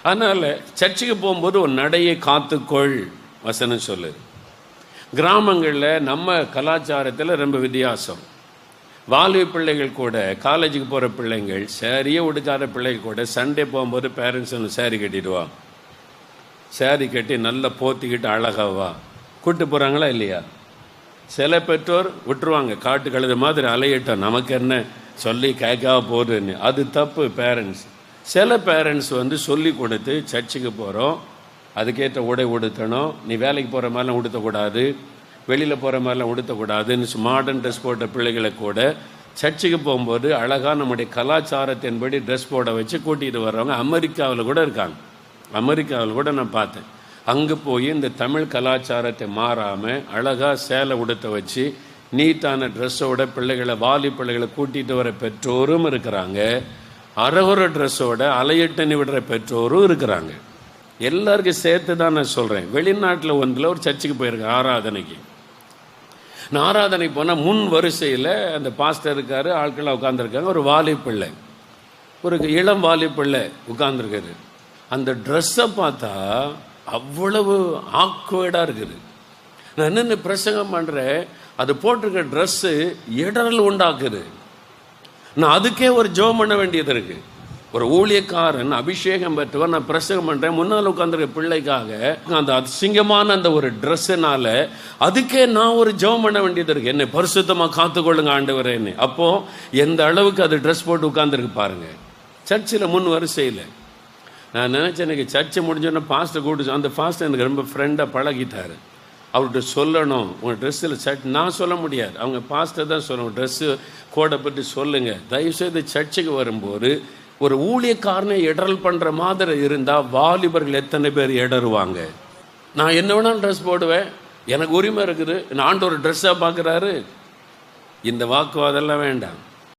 அதனால் சர்ச்சுக்கு போகும்போது ஒரு நடையை காத்துக்கொள் வசனம் சொல்லு. கிராமங்களில் நம்ம கலாச்சாரத்தில் ரொம்ப வித்தியாசம். வாலிப பிள்ளைகள் கூட, காலேஜுக்கு போகிற பிள்ளைங்கள், சேரியே உடுக்காத பிள்ளைகள் கூட சண்டே போகும்போது பேரண்ட்ஸ் ஒன்று சேரீ கட்டிடுவா. சேரீ கட்டி நல்லா போத்திக்கிட்டு அழகாவா கூப்பிட்டு போகிறாங்களா இல்லையா? சில பெற்றோர் விட்டுருவாங்க, காட்டு கழுத மாதிரி அலையிட்டோம், நமக்கு என்ன சொல்லி கேட்காம போகுதுன்னு. அது தப்பு பேரண்ட்ஸ். சில பேரண்ட்ஸ் சொல்லி கொடுத்து சர்ச்சுக்கு போகிறோம், அதுக்கேற்ற உடை உடுத்தணும், நீ வேலைக்கு போகிற மாதிரிலாம் உடுத்தக்கூடாது, வெளியில் போகிற மாதிரிலாம் உடுத்தக்கூடாதுன்னு மாடர்ன் ட்ரெஸ் போட்ட பிள்ளைகளை கூட சர்ச்சுக்கு போகும்போது அழகாக நம்முடைய கலாச்சாரத்தின்படி ட்ரெஸ் போட வச்சு கூட்டிகிட்டு வர்றவங்க அமெரிக்காவில் கூட இருக்காங்க. அமெரிக்காவில் கூட நான் பார்த்தேன். அங்கே போய் இந்த தமிழ் கலாச்சாரத்தை மாறாமல் அழகாக சேலை உடுத்த வச்சு நீட்டான ட்ரெஸ்ஸோட பிள்ளைகளை, வாலி பிள்ளைகளை கூட்டிகிட்டு வர பெற்றோரும் இருக்கிறாங்க. அரகுர ட்ரெஸ்ஸோட அலையிட்டனி விடுற பெற்றோரும் இருக்கிறாங்க. எல்லாருக்கும் சேர்த்து தான் நான் சொல்கிறேன். வெளிநாட்டில் ஒன்றில் ஒரு சர்ச்சுக்கு போயிருக்கேன் ஆராதனைக்கு. நான் ஆராதனைக்கு போனால் முன் வரிசையில் அந்த பாஸ்டர் இருக்கார், ஆட்கள்லாம் உட்காந்துருக்காங்க. ஒரு வாலிப்பிள்ளை, ஒரு இளம் வாலிப்பிள்ளை உட்காந்துருக்காரு. அந்த ட்ரெஸ்ஸை பார்த்தா அவ்வளவு ஆக்வேர்டாக இருக்குது. நான் என்னென்ன பிரசங்கம் பண்ணுறேன், அது போட்டிருக்க ட்ரெஸ்ஸு இடரல் உண்டாக்குது. நான் அதுக்கே ஒரு ஜெபம் பண்ண வேண்டியது இருக்குது. ஒரு ஊழியக்காரன் அபிஷேகம் பெற்றவர், நான் பிரசங்கம் பண்ணுறேன், முன்னால் உட்காந்துருக்க பிள்ளைக்காக அந்த அசிங்கமான அந்த ஒரு ட்ரெஸ்ஸுனால அதுக்கே நான் ஒரு ஜெபம் பண்ண வேண்டியது இருக்குது. என்னை பரிசுத்தமாக காத்துக்கொள்ளுங்க ஆண்டவரேன்னு. அப்போது எந்த அளவுக்கு அது ட்ரெஸ் போட்டு உட்காந்துருக்கு பாருங்கள், சர்ச்சில் முன் வரிசையில். நான் நினச்சேன் எனக்கு சர்ச்சை முடிஞ்சோன்னே பாஸ்டர் கூப்பிட்டு, அந்த பாஸ்டர் எனக்கு ரொம்ப ஃப்ரெண்டாக பழகிட்டார், அவர்கிட்ட சொல்லணும் உங்கள் ட்ரெஸ்ஸில் நான் சொல்ல முடியாது, அவங்க பாஸ்டர் தான் சொல்லணும், ட்ரெஸ்ஸு கோடை பற்றி சொல்லுங்கள். தயவுசெய்து சர்ச்சுக்கு வரும்போது ஒரு ஊழியக்காரனை இடரல் பண்ணுற மாதிரி இருந்தால் வாலிபர்கள் எத்தனை பேர் இடருவாங்க. நான் என்ன வேணாலும் ட்ரெஸ் போடுவேன், எனக்கு உரிமை இருக்குது, நான் ஆண்டவர் ட்ரெஸ்ஸாக பார்க்குறாரு. இந்த வாக்குவாதெல்லாம் வேண்டாம்.